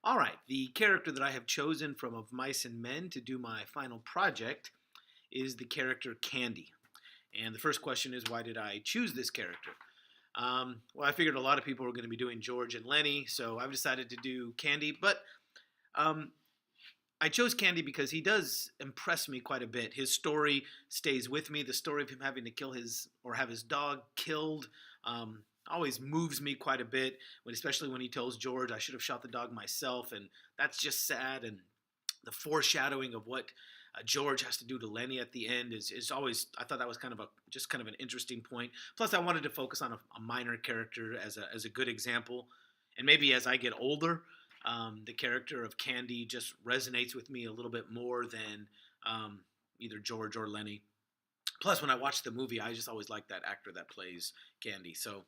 All right, the character that I have chosen from Of Mice and Men to do my final project is the character Candy. And the first question is, why did I choose this character? Well, I figured a lot of people were going to be doing George and Lenny, so I've decided to do Candy. But um, I chose Candy because he does impress me quite a bit. His story stays with me. The story of him having to kill his or have his dog killed always moves me quite a bit. Especially when he tells George, "I should have shot the dog myself," and that's just sad. And the foreshadowing of what George has to do to Lenny at the end is always. I thought that was kind of an interesting point. Plus, I wanted to focus on a minor character as a good example, and maybe as I get older, the character of Candy just resonates with me a little bit more than either George or Lenny. Plus, when I watch the movie, I just always like that actor that plays Candy. So,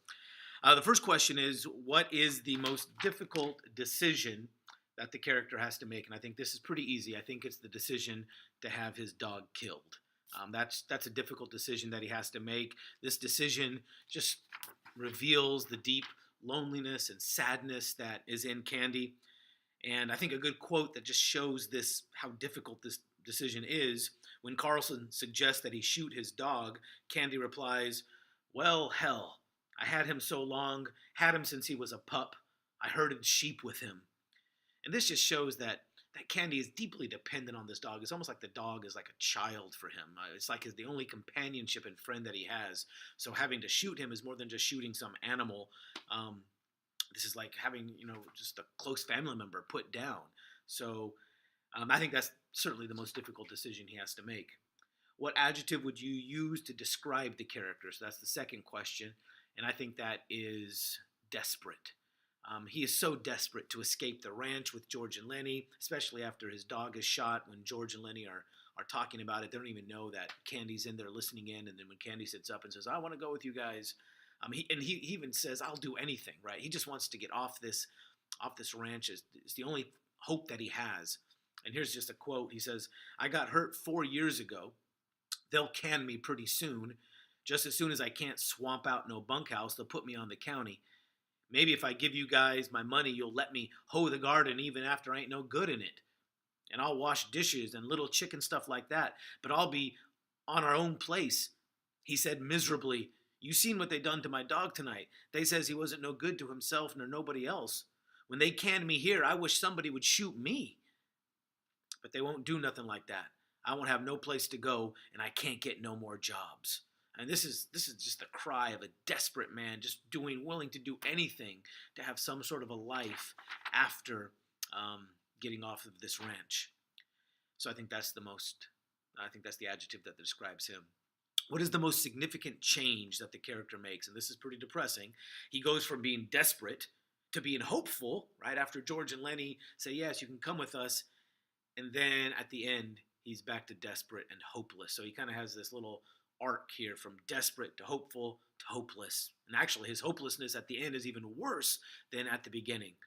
the first question is, what is the most difficult decision that the character has to make? And I think this is pretty easy. I think it's the decision to have his dog killed. That's a difficult decision that he has to make. This decision just reveals the deep loneliness and sadness that is in Candy. And I think a good quote that just shows this how difficult this decision is, when Carlson suggests that he shoot his dog, Candy replies, "Well, hell, I had him so long, had him since he was a pup. I herded sheep with him." And this just shows that Candy is deeply dependent on this dog. It's almost like the dog is like a child for him. It's like the only companionship and friend that he has. So having to shoot him is more than just shooting some animal. This is like having, just a close family member put down. So I think that's certainly the most difficult decision he has to make. What adjective would you use to describe the character? So that's the second question. And I think that is desperate. He is so desperate to escape the ranch with George and Lenny, especially after his dog is shot. When George and Lenny are talking about it, they don't even know that Candy's in there listening in. And then when Candy sits up and says, "I want to go with you guys," he even says, "I'll do anything." Right? He just wants to get off this ranch. It's the only hope that he has. And here's just a quote. He says, "I got hurt 4 years ago. They'll can me pretty soon. Just as soon as I can't swamp out no bunkhouse, they'll put me on the county. Maybe if I give you guys my money, you'll let me hoe the garden even after I ain't no good in it. And I'll wash dishes and little chicken stuff like that. But I'll be on our own place." He said miserably, "You seen what they done to my dog tonight. They says he wasn't no good to himself nor nobody else. When they canned me here, I wish somebody would shoot me. But they won't do nothing like that. I won't have no place to go, and I can't get no more jobs." And this is just the cry of a desperate man, just willing to do anything to have some sort of a life after getting off of this ranch. So I think that's the adjective that describes him. What is the most significant change that the character makes? And this is pretty depressing. He goes from being desperate to being hopeful, right after George and Lenny say, "Yes, you can come with us." And then at the end, he's back to desperate and hopeless. So he kind of has this little arc here from desperate to hopeful to hopeless. And actually, his hopelessness at the end is even worse than at the beginning.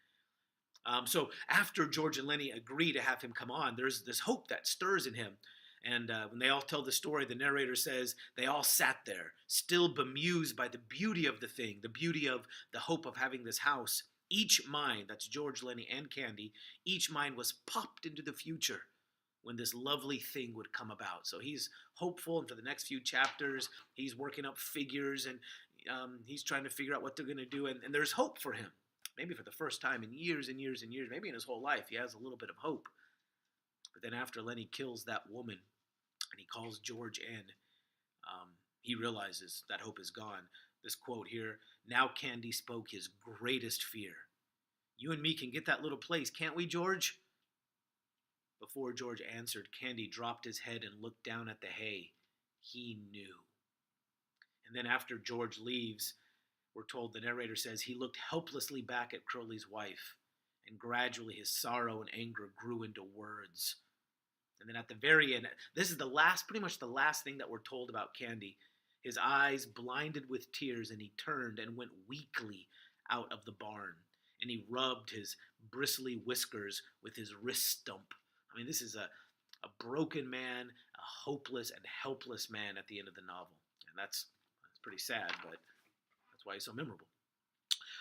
So after George and Lenny agree to have him come on, there's this hope that stirs in him. And when they all tell the story, the narrator says they all sat there, still bemused by the beauty of the thing, the beauty of the hope of having this house. Each mind, that's George, Lenny, and Candy, each mind was popped into the future when this lovely thing would come about. So he's hopeful, and for the next few chapters, he's working up figures, and he's trying to figure out what they're going to do, and there's hope for him. Maybe for the first time in years and years and years, maybe in his whole life, he has a little bit of hope. But then after Lenny kills that woman, and he calls George in, he realizes that hope is gone. This quote here, "Now Candy spoke his greatest fear. You and me can get that little place, can't we, George?" Before George answered, Candy dropped his head and looked down at the hay. He knew. And then after George leaves, we're told, the narrator says, he looked helplessly back at Crowley's wife, and gradually his sorrow and anger grew into words. And then at the very end, this is pretty much the last thing that we're told about Candy. His eyes blinded with tears, and he turned and went weakly out of the barn. And he rubbed his bristly whiskers with his wrist stump. I mean, this is a broken man, a hopeless and helpless man at the end of the novel. And that's pretty sad, but that's why he's so memorable.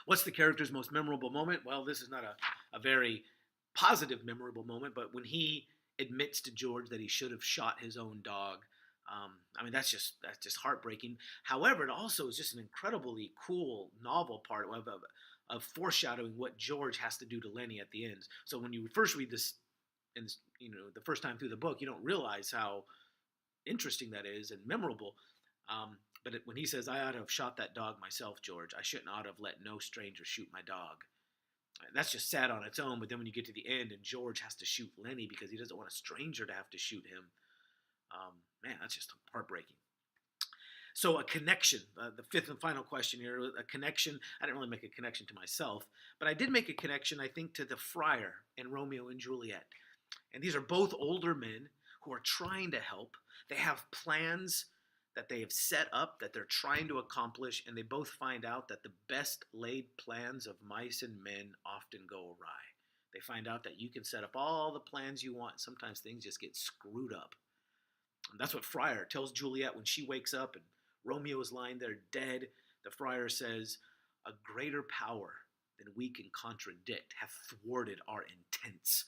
What's the character's most memorable moment? Well, this is not a very positive, memorable moment, but when he admits to George that he should have shot his own dog, I mean, that's just heartbreaking. However, it also is just an incredibly cool novel part of foreshadowing what George has to do to Lenny at the end. So when you first read this, and the first time through the book, you don't realize how interesting that is and memorable. But when he says, "I ought to have shot that dog myself, George. I shouldn't ought to have let no stranger shoot my dog." That's just sad on its own. But then when you get to the end and George has to shoot Lenny because he doesn't want a stranger to have to shoot him, man, that's just heartbreaking. So a connection, the fifth and final question here, a connection. I didn't really make a connection to myself, but I did make a connection, I think, to the friar in Romeo and Juliet. And these are both older men who are trying to help. They have plans that they have set up that they're trying to accomplish, and they both find out that the best laid plans of mice and men often go awry. They find out that you can set up all the plans you want. Sometimes things just get screwed up. And that's what Friar tells Juliet when she wakes up and Romeo is lying there dead. The friar says, "A greater power than we can contradict hath thwarted our intents.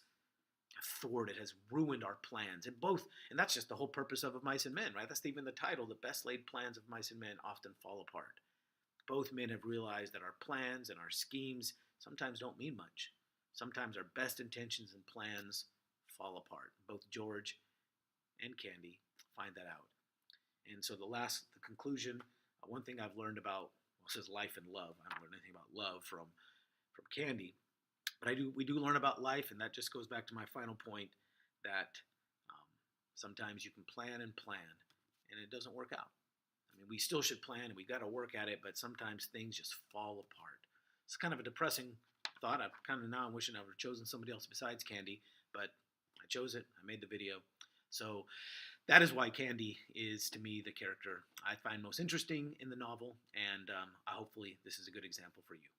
Thwarted has ruined our plans." And that's just the whole purpose of Mice and Men, right? That's even the title. The best laid plans of mice and men often fall apart. Both men have realized that our plans and our schemes sometimes don't mean much. Sometimes our best intentions and plans fall apart. Both George and Candy find that out. And so the conclusion, one thing I've learned about, well, it says life and love. I haven't learned anything about love from Candy, but we do learn about life, and that just goes back to my final point that sometimes you can plan and plan, and it doesn't work out. I mean, we still should plan, and we got to work at it, but sometimes things just fall apart. It's kind of a depressing thought. I'm wishing I would have chosen somebody else besides Candy, but I chose it. I made the video. So that is why Candy is, to me, the character I find most interesting in the novel, and hopefully this is a good example for you.